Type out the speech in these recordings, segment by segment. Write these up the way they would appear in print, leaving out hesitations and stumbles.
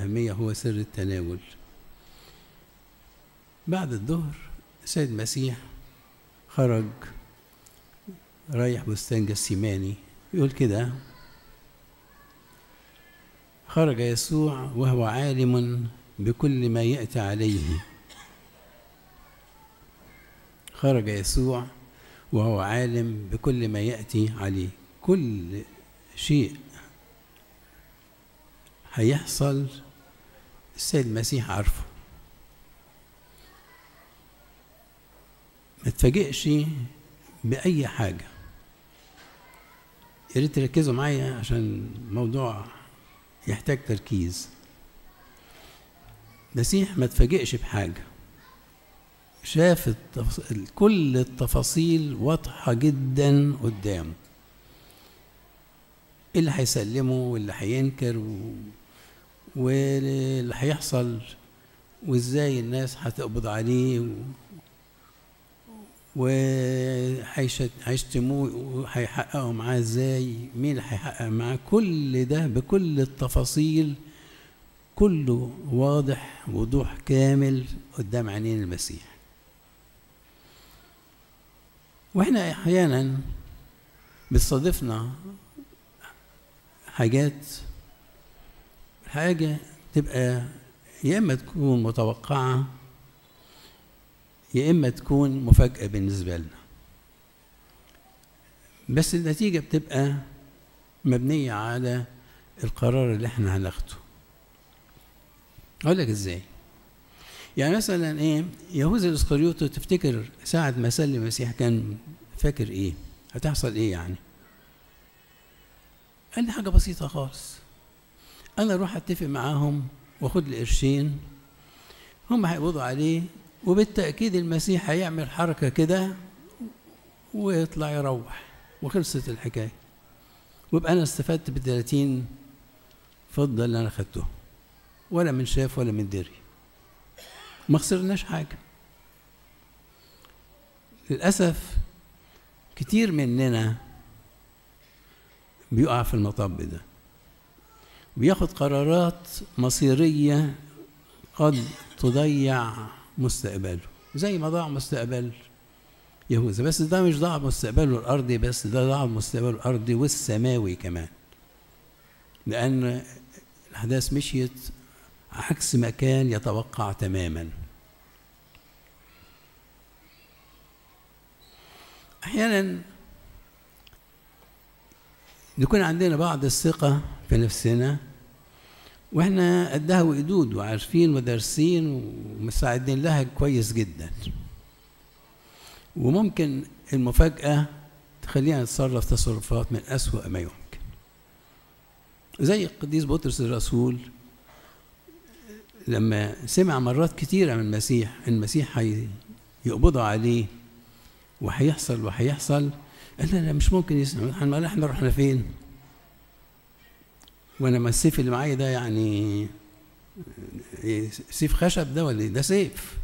أهمية هو سر التناول. بعد الظهر السيد المسيح خرج رايح بستان جسيماني، يقول كده: خرج يسوع وهو عالم بكل ما يأتي عليه. خرج يسوع وهو عالم بكل ما يأتي عليه. كل شيء هيحصل السيد المسيح عارفه، ما تفاجئش بأي حاجة. يا ريت تركزوا معايا عشان الموضوع يحتاج تركيز. المسيح ما تفاجئش بحاجة، شاف كل التفاصيل واضحة جدا قدامه، اللي هيسلمه واللي هينكر واللي هيحصل وازاي الناس هتقبض عليه وهيشتموه وهيحققوا معاه ازاي، مين اللي هيحقق معاه، كل ده بكل التفاصيل كله واضح وضوح كامل قدام عينين المسيح. واحنا احيانا بتصادفنا حاجة تبقى يا اما تكون متوقعة يا اما تكون مفاجأة بالنسبة لنا، بس النتيجة بتبقى مبنية على القرار اللي احنا هناخده. اقول لك ازاي. يعني مثلا ايه، يهوذا الاسخريوطي تفتكر ساعة ما سلم المسيح كان فاكر ايه هتحصل ايه؟ يعني قال لي حاجة بسيطة خالص، انا اروح اتفق معاهم واخد لي قرشين، هم هيقبضوا عليه وبالتأكيد المسيح هيعمل حركة كده ويطلع يروح وخلصت الحكاية، ويبقى أنا استفدت ب30 فضة اللي أنا خدته، ولا من شاف ولا من دري، ما خسرناش حاجة. للأسف كتير مننا بيقع في المطب ده، بياخد قرارات مصيرية قد تضيع مستقبله، زي ما ضاع مستقبل يهوذا. بس ده مش ضاع مستقبله الأرضي بس، ده ضاع مستقبله الأرضي والسماوي كمان، لأن الأحداث مشيت عكس ما كان يتوقع تماما. أحيانا يكون عندنا بعض الثقة في نفسنا واحنا قدها وقدود وعارفين ودارسين ومستعدين لها كويس جدا، وممكن المفاجأة تخلينا نتصرف تصرفات من أسوأ ما يمكن. زي القديس بطرس الرسول لما سمع مرات كتيرة من المسيح هيقبضوا عليه وهيحصل قال لا مش ممكن يسمع، احنا رحنا فين؟ وانا ما السيف اللي معايا ده يعني سيف خشب ده ولا ده سيف؟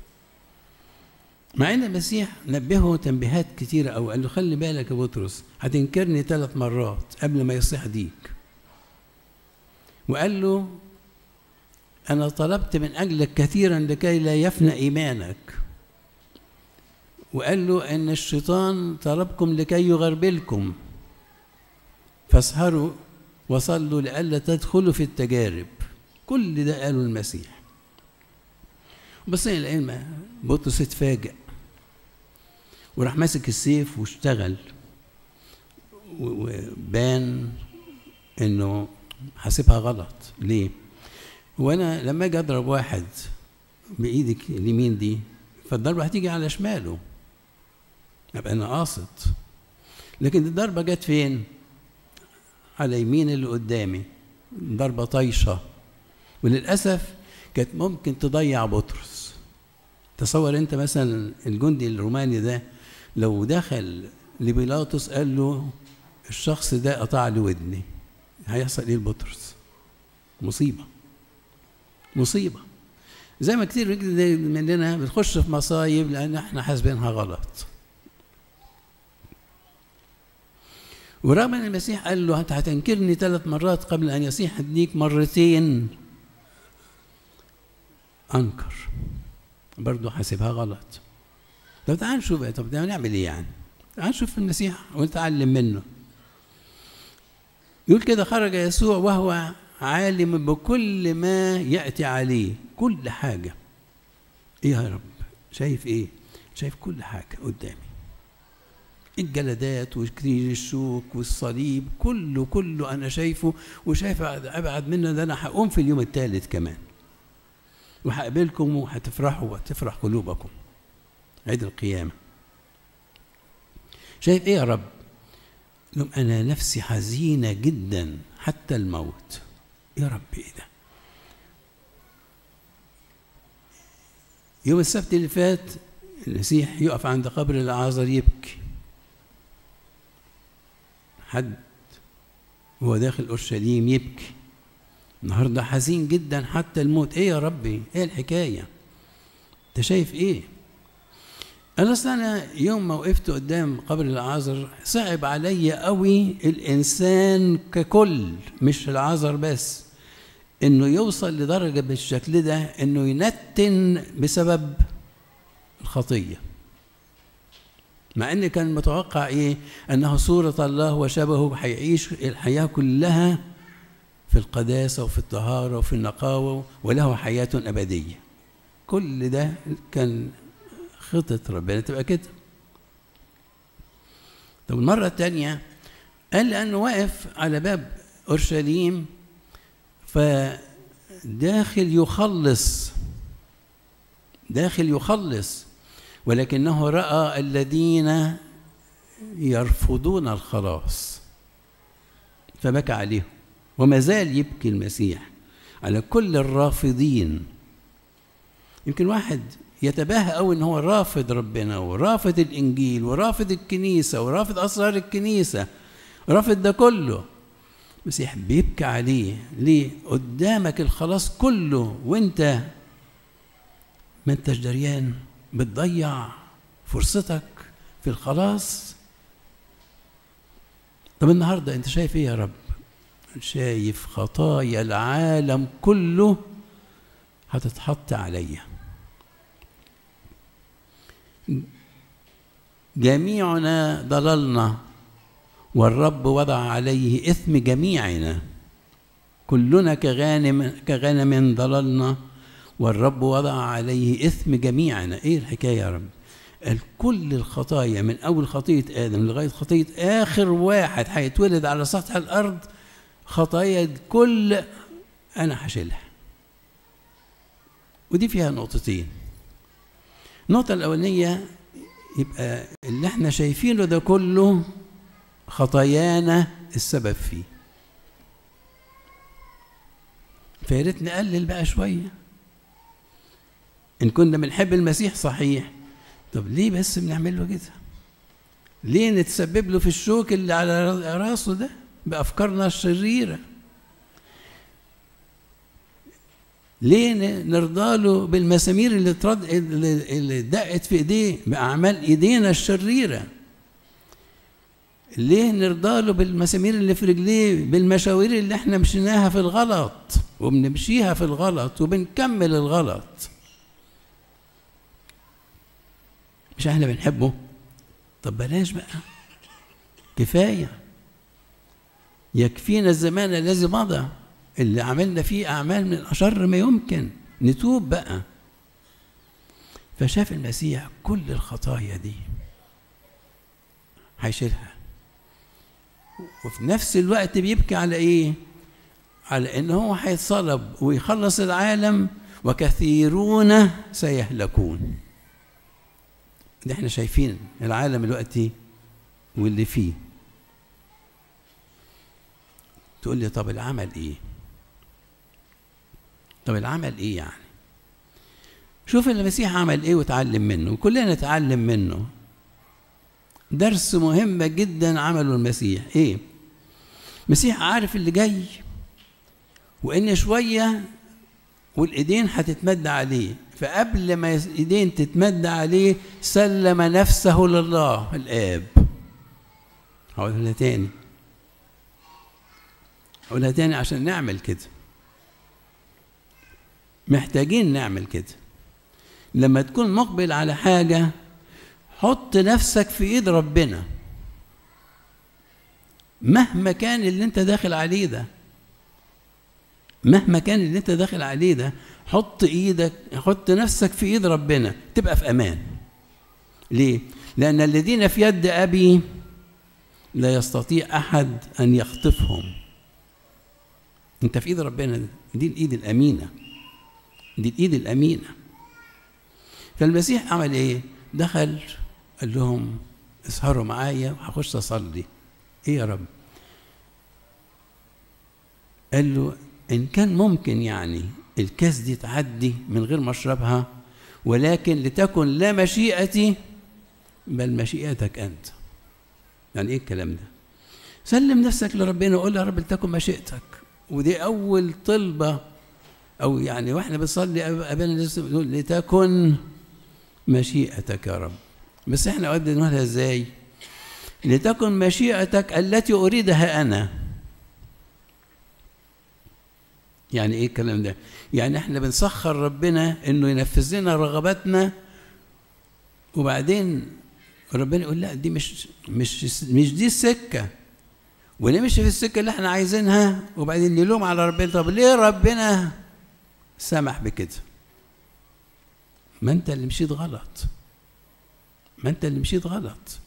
مع ان المسيح نبهه تنبيهات كتيره قوي، قال له خلي بالك يا بطرس هتنكرني 3 مرات قبل ما يصيح ديك، وقال له انا طلبت من اجلك كثيرا لكي لا يفنى ايمانك، وقال له ان الشيطان طلبكم لكي يغربلكم فاسهروا وصلوا لئلا تدخلوا في التجارب. كل ده قاله المسيح. بس العلم بطرس اتفاجئ وراح ماسك السيف واشتغل، وبان انه حاسبها غلط. ليه؟ وانا لما اجي اضرب واحد بايدك اليمين دي فالضربه هتيجي على شماله، ابقى انا قاصد، لكن الضربه جت فين؟ على يمين اللي قدامي، ضربه طايشه، وللاسف كانت ممكن تضيع بطرس. تصور انت مثلا الجندي الروماني ده لو دخل لبيلاطس قال له الشخص ده قطع لي ودني، هيحصل ايه لبطرس؟ مصيبه. زي ما كتير مننا بتخش في مصايب لان احنا حاسبينها غلط. ورغم ان المسيح قال له انت هتنكرني 3 مرات قبل ان يصيح ديك مرتين، أنكر، برضه حاسبها غلط. طب تعال نشوف بقى، طب نعمل إيه يعني؟ تعال نشوف المسيح ونتعلم منه. يقول كده: خرج يسوع وهو عالم بكل ما يأتي عليه. كل حاجة. إيه يا رب؟ شايف إيه؟ شايف كل حاجة قدامي، الجلدات وكريج الشوك والصليب، كله أنا شايفه، وشايف أبعد منه ده أنا هقوم في اليوم الثالث كمان وهقابلكم وهتفرحوا وتفرح قلوبكم عيد القيامة. شايف إيه يا رب؟ لهم أنا نفسي حزينة جدا حتى الموت. يا رب إيه ده؟ يوم السبت اللي فات المسيح يقف عند قبر العازر يبكي، حد هو داخل أورشليم يبكي. النهارده حزين جدا حتى الموت. ايه يا ربي؟ ايه الحكايه؟ انت شايف ايه؟ انا يوم ما وقفت قدام قبر العازر صعب عليا قوي الانسان ككل، مش العازر بس، انه يوصل لدرجه بالشكل ده انه ينتن بسبب الخطيه، مع ان كان متوقع ايه؟ انه صوره الله وشبهه، هيعيش الحياه كلها في القداسة وفي الطهارة وفي النقاوة وله حياة أبدية. كل ده كان خطة ربنا تبقى كده. طب المرة الثانية قال لأنه واقف على باب أورشليم فداخل يخلص ولكنه رأى الذين يرفضون الخلاص فبكى عليهم. وما زال يبكي المسيح على كل الرافضين. يمكن واحد يتباهى قوي ان هو رافض ربنا ورافض الانجيل ورافض الكنيسه ورافض اسرار الكنيسه، رافض ده كله. المسيح بيبكي عليه. ليه؟ قدامك الخلاص كله وانت ما انتش دريان، بتضيع فرصتك في الخلاص. طب النهارده انت شايف ايه يا رب؟ شايف خطايا العالم كله هتتحط عليا. جميعنا ضللنا والرب وضع عليه إثم جميعنا، كلنا كغنم ضللنا والرب وضع عليه إثم جميعنا. إيه الحكاية يا رب؟ كل الخطايا من أول خطية آدم لغاية خطية آخر واحد هيتولد على سطح الأرض، خطايا الكل أنا هشيلها. ودي فيها نقطتين. النقطة الأولانية يبقى اللي احنا شايفينه ده كله خطايانا السبب فيه، فياريت نقلل بقى شوية. إن كنا بنحب المسيح صحيح، طب ليه بس بنعمل له كده؟ ليه نتسبب له في الشوك اللي على راسه ده بأفكارنا الشريرة؟ ليه نرضى له بالمسامير اللي دقت في ايديه بأعمال ايدينا الشريرة؟ ليه نرضى له بالمسامير اللي في رجليه بالمشاوير اللي احنا مشيناها في الغلط وبنمشيها في الغلط وبنكمل الغلط؟ مش احنا بنحبه؟ طب بلاش بقى، كفاية، يكفينا الزمان الذي مضى اللي عملنا فيه أعمال من أشر ما يمكن، نتوب بقى. فشاف المسيح كل الخطايا دي هيشيلها، وفي نفس الوقت بيبكي على إيه؟ على إن هو هيتصلب ويخلص العالم وكثيرون سيهلكون. ده احنا شايفين العالم دلوقتي واللي فيه. تقول لي طب العمل ايه؟ طب العمل ايه يعني؟ شوف المسيح عمل ايه وتعلم منه، وكلنا نتعلم منه. درس مهم جدا عمله المسيح. ايه؟ المسيح عارف اللي جاي، وان شويه والايدين هتتمد عليه، فقبل ما الايدين تتمد عليه سلم نفسه لله الآب. هقولها تاني عشان نعمل كده. محتاجين نعمل كده. لما تكون مقبل على حاجة حط نفسك في ايد ربنا، مهما كان اللي انت داخل عليه ده، مهما كان اللي انت داخل عليه ده، حط نفسك في ايد ربنا، تبقى في امان. ليه؟ لان الذين في يد ابي لا يستطيع احد ان يخطفهم. انت في ايد ربنا، دي الايد الامينه، دي الايد الامينه. فالمسيح عمل ايه؟ دخل قال لهم اسهروا معايا وهخش اصلي. ايه يا رب؟ قال له ان كان ممكن يعني الكاس دي تعدي من غير ما اشربها، ولكن لتكن لا مشيئتي بل مشيئتك انت. يعني ايه الكلام ده؟ سلم نفسك لربنا وقول يا رب لتكن مشيئتك. ودي اول طلبه، او يعني واحنا بنصلي ابانا نقول لتكن مشيئتك يا رب. بس احنا اوقات بنقولها ازاي؟ لتكن مشيئتك التي اريدها انا. يعني ايه الكلام ده؟ يعني احنا بنسخر ربنا انه ينفذ لنا رغباتنا، وبعدين ربنا يقول لا دي مش دي السكه، ونمشي في السكه اللي احنا عايزينها، وبعدين نلوم على ربنا. طب ليه ربنا سمح بكده؟ ما انت اللي مشيت غلط، ما انت اللي مشيت غلط.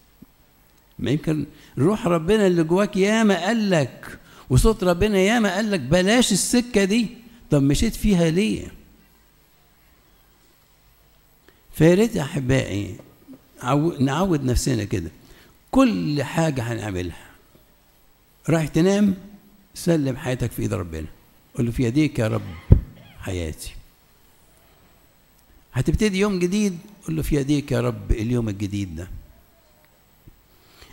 ما يمكن روح ربنا اللي جواك ياما قال لك، وصوت ربنا ياما قال لك بلاش السكه دي، طب مشيت فيها ليه؟ فيا ريت يا احبائي نعود نفسنا كده. كل حاجه هنعملها، رايح تنام سلم حياتك في ايد ربنا، قول له في يديك يا رب حياتي. هتبتدي يوم جديد، قول له في يديك يا رب اليوم الجديد ده.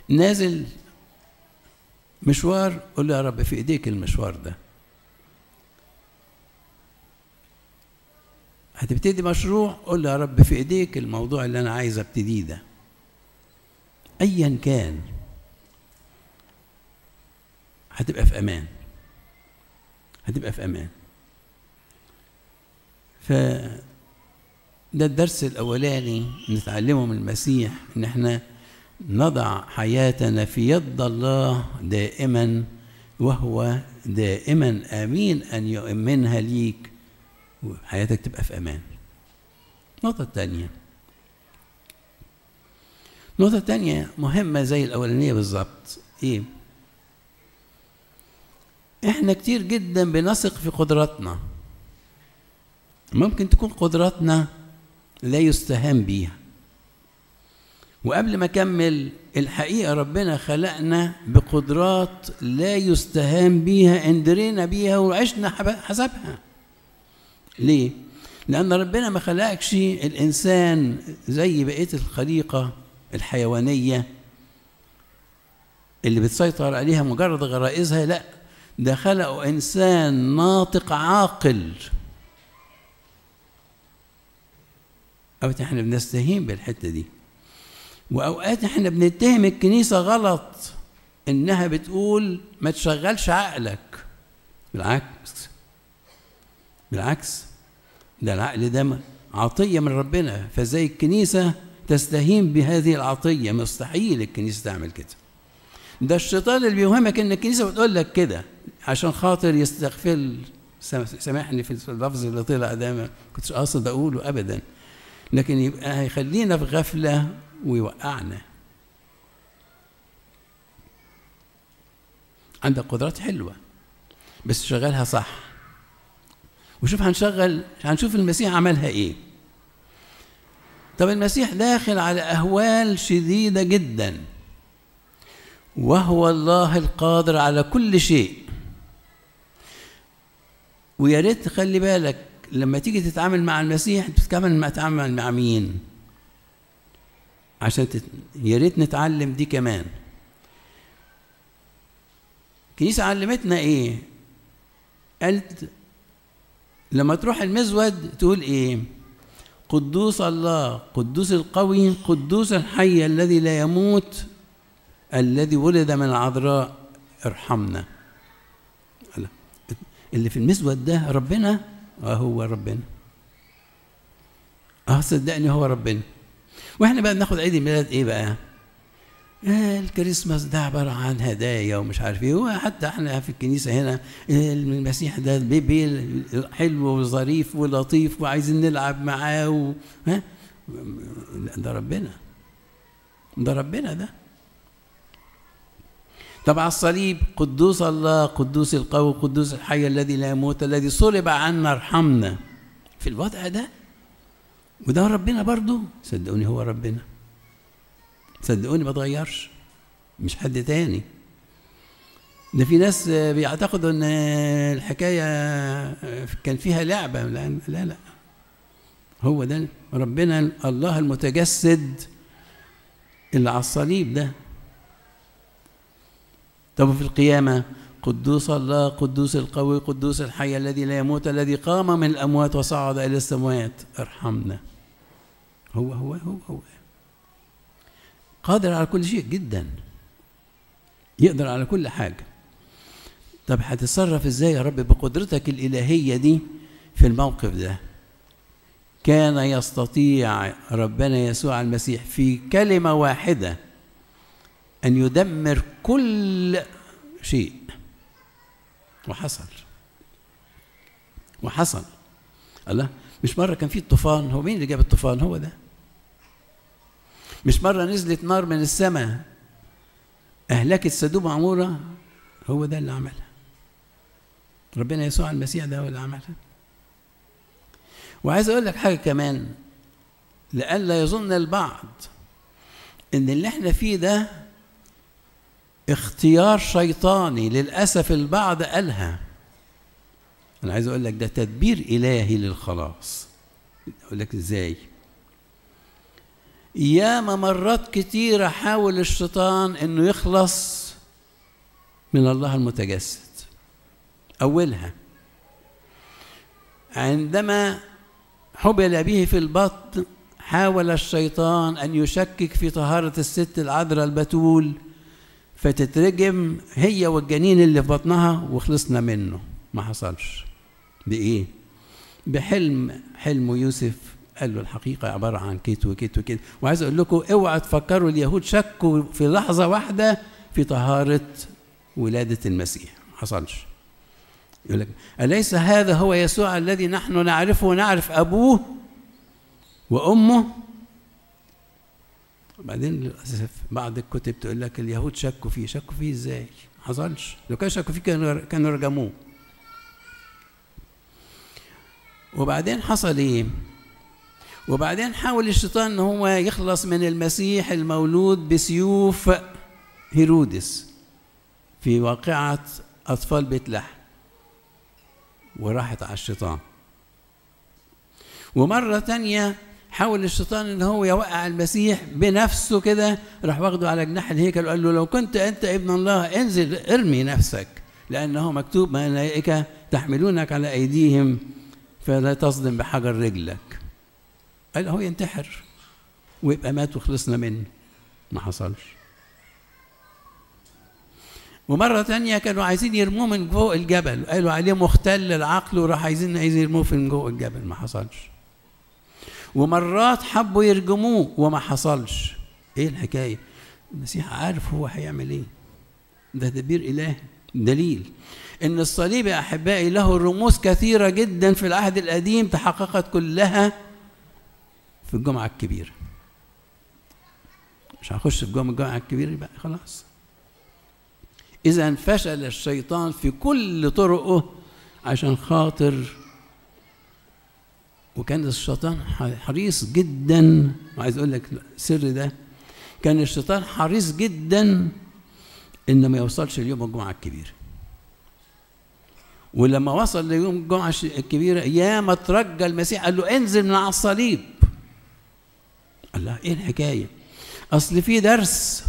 نازل مشوار، قول له يا رب في ايديك المشوار ده. هتبتدي مشروع، قول له يا رب في ايديك الموضوع اللي انا عايز ابتديه ده. ايا كان هتبقى في امان، هتبقى في امان. ده الدرس الاولاني نتعلمه من المسيح، ان احنا نضع حياتنا في يد الله دائما، وهو دائما امين ان يؤمنها ليك، وحياتك تبقى في امان. النقطه الثانيه مهمه زي الاولانيه بالظبط. ايه؟ احنا كتير جدا بنثق في قدراتنا. ممكن تكون قدراتنا لا يستهان بيها، وقبل ما اكمل الحقيقه ربنا خلقنا بقدرات لا يستهان بيها، اندرينا بيها وعشنا حسبها. ليه؟ لان ربنا ما خلقش الانسان زي بقيه الخليقه الحيوانيه اللي بتسيطر عليها مجرد غرائزها، لا، ده خلقه انسان ناطق عاقل. اوقات احنا بنستهين بالحته دي، واوقات احنا بنتهم الكنيسه غلط انها بتقول ما تشغلش عقلك. بالعكس ده العقل ده عطيه من ربنا، فازاي الكنيسه تستهين بهذه العطيه؟ مستحيل الكنيسه تعمل كده. ده الشيطان اللي بيوهمك ان الكنيسه بتقول لك كده عشان خاطر يستغفل. سامحني في اللفظ اللي طلع ده، ما كنتش قاصد اقوله ابدا، لكن يبقى هيخلينا في غفله ويوقعنا. عندك قدرات حلوه بس شغلها صح. وشوف هنشوف المسيح عملها ايه. طب المسيح داخل على اهوال شديده جدا، وهو الله القادر على كل شيء. ويا ريت تخلي بالك لما تيجي تتعامل مع المسيح تتعامل مع مين؟ عشان يا ريت نتعلم دي كمان. الكنيسة علمتنا ايه؟ قالت لما تروح المزود تقول ايه؟ قدوس الله، قدوس القوي، قدوس الحي الذي لا يموت، الذي ولد من العذراء، ارحمنا. اللي في المزود ده ربنا، هو ربنا. صدقني هو ربنا. واحنا بقى بناخد عيد الميلاد ايه بقى؟ الكريسماس ده عباره عن هدايا ومش عارف ايه، وحتى احنا في الكنيسه هنا المسيح ده بيبي حلو وظريف ولطيف وعايزين نلعب معاه ها؟ ده ربنا، ده ربنا ده. طب على الصليب قدوس الله، قدوس القوي، قدوس الحي الذي لا يموت، الذي صلب عنا ارحمنا. في الوضع ده وده ربنا برضو، صدقوني هو ربنا، صدقوني ما اتغيرش، مش حد تاني. ده في ناس بيعتقدوا ان الحكايه كان فيها لعبه. لا لا، هو ده ربنا الله المتجسد اللي على الصليب ده. طب في القيامه قدوس الله، قدوس القوي، قدوس الحي الذي لا يموت، الذي قام من الاموات وصعد الى السماوات ارحمنا. هو قادر على كل شيء جدا، يقدر على كل حاجة. طب هتتصرف ازاي يا رب بقدرتك الإلهية دي في الموقف ده؟ كان يستطيع ربنا يسوع المسيح في كلمة واحدة أن يدمر كل شيء، وحصل. الله، مش مرة كان في الطوفان؟ هو مين اللي جاب الطوفان؟ هو ده. مش مرة نزلت نار من السماء أهلكت سدوم وعمورة؟ هو ده اللي عملها، ربنا يسوع المسيح ده هو اللي عملها. وعايز أقول لك حاجة كمان لئلا يظن البعض إن اللي احنا فيه ده اختيار شيطاني. للأسف البعض قالها. أنا عايز أقول لك ده تدبير إلهي للخلاص. أقول لك إزاي؟ ياما مرات كتيرة حاول الشيطان إنه يخلص من الله المتجسد. أولها عندما حبل به في البطن حاول الشيطان أن يشكك في طهارة الست العذراء البتول فتترجم هي والجنين اللي في بطنها وخلصنا منه. ما حصلش. بإيه؟ حلم يوسف قال له الحقيقة عبارة عن كيت وكيت وكيت. وعايز أقول لكم اوعى تفكروا اليهود شكوا في لحظة واحدة في طهارة ولادة المسيح. ما حصلش. يقول لك أليس هذا هو يسوع الذي نحن نعرفه ونعرف أبوه وأمه؟ وبعدين للأسف بعض الكتب تقول لك اليهود شكوا فيه. شكوا فيه إزاي؟ ما حصلش. لو كانوا شكوا فيه كانوا رجموه. وبعدين حصل إيه؟ وبعدين حاول الشيطان ان هو يخلص من المسيح المولود بسيوف هيرودس في واقعة أطفال بيت لحم، وراحت على الشيطان. ومرة تانية حاول الشيطان ان هو يوقع المسيح بنفسه كده، راح واخده على جناح الهيكل وقال له لو كنت أنت ابن الله انزل ارمي نفسك، لأنه مكتوب ملائكة تحملونك على أيديهم فلا تصدم بحجر رجلك. قال هو ينتحر ويبقى مات وخلصنا منه. ما حصلش. ومرة تانية كانوا عايزين يرموه من فوق الجبل، قالوا عليه مختل العقل وراح عايزين يرموه من فوق الجبل. ما حصلش. ومرات حبوا يرجموه وما حصلش. ايه الحكاية؟ المسيح عارف هو هيعمل ايه. ده تدبير إلهي. دليل ان الصليب يا أحبائي له رموز كثيرة جدا في العهد القديم تحققت كلها في الجمعة الكبيرة. مش هخش في الجمعة الكبيرة بقى خلاص. إذا فشل الشيطان في كل طرقه عشان خاطر، وكان الشيطان حريص جدا. وعايز أقول لك السر ده، كان الشيطان حريص جدا إنه ما يوصلش ليوم الجمعة الكبيرة. ولما وصل ليوم الجمعة الكبيرة ياما ترجى المسيح قال له انزل من على الصليب. الله، ايه الحكاية؟ اصل في درس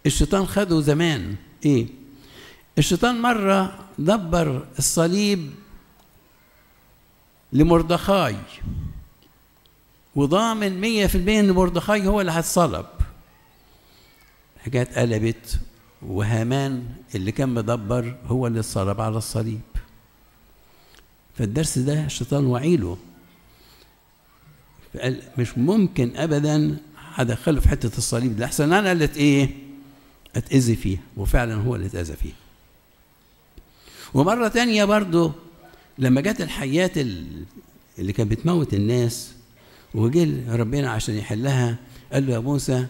الشيطان خده زمان. ايه؟ الشيطان مرة دبر الصليب لمردخاي وضامن 100% ان مردخاي هو اللي هيتصلب. الحكاية اتقلبت وهامان اللي كان مدبر هو اللي اتصلب على الصليب. فالدرس ده الشيطان وعيله فقال مش ممكن ابدا هدخله في حته الصليب ده، احسن انا اللي ايه اتاذي فيه. وفعلا هو اللي اتاذى فيه. ومره تانية برضو لما جت الحيات اللي كانت بتموت الناس، وجه ربنا عشان يحلها قال له يا موسى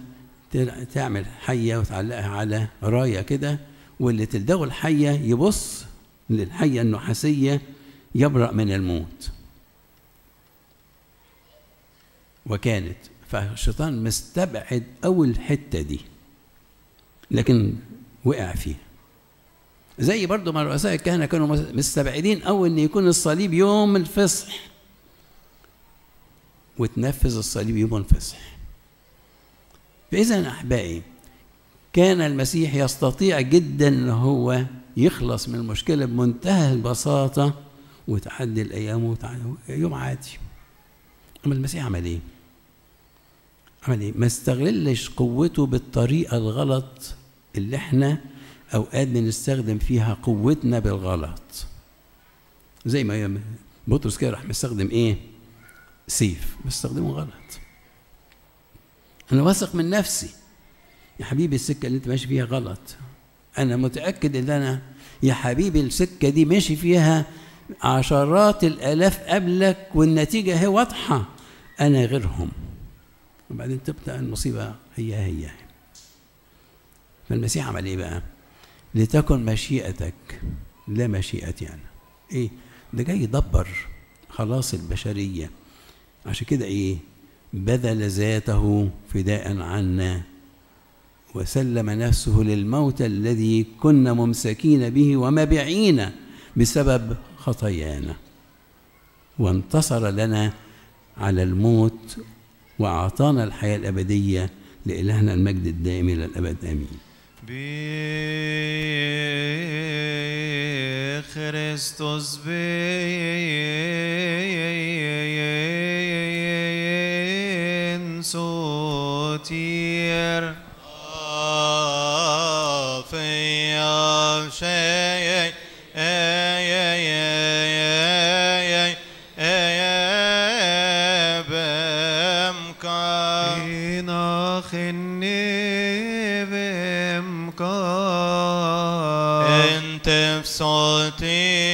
تعمل حيه وتعلقها على رايه كده، واللي تلدغه الحيه يبص للحيه النحاسيه يبرأ من الموت. وكانت فالشيطان مستبعد أول الحتة دي، لكن وقع فيها. زي برضو ما رؤساء الكهنة كانوا مستبعدين أول أن يكون الصليب يوم الفصح، وتنفذ الصليب يوم الفصح. فإذا أحبائي كان المسيح يستطيع جدا أن هو يخلص من المشكلة بمنتهى البساطة وتعدي الأيام يوم عادي. أما المسيح عمل إيه؟ عمل إيه؟ ما استغلش قوته بالطريقة الغلط اللي إحنا أوقات بنستخدم فيها قوتنا بالغلط. زي ما بطرس كده راح مستخدم إيه؟ سيف، مستخدمه غلط. أنا واثق من نفسي يا حبيبي السكة اللي أنت ماشي فيها غلط. أنا متأكد إن أنا يا حبيبي السكة دي ماشي فيها عشرات الآلاف قبلك والنتيجة هي واضحة، أنا غيرهم. وبعدين تبدأ المصيبة هي. فالمسيح عمل إيه بقى؟ لتكن مشيئتك لا مشيئتي أنا. إيه؟ ده جاي يدبر خلاص البشرية. عشان كده إيه؟ بذل ذاته فداء عنا وسلم نفسه للموت الذي كنا ممسكين به ومبيعين بسبب خطايانا، وانتصر لنا على الموت وأعطانا الحياة الأبدية. لإلهنا المجد الدائم إلى الأبد آمين. بخريستوس بين سوتير في شيء انت بصوتي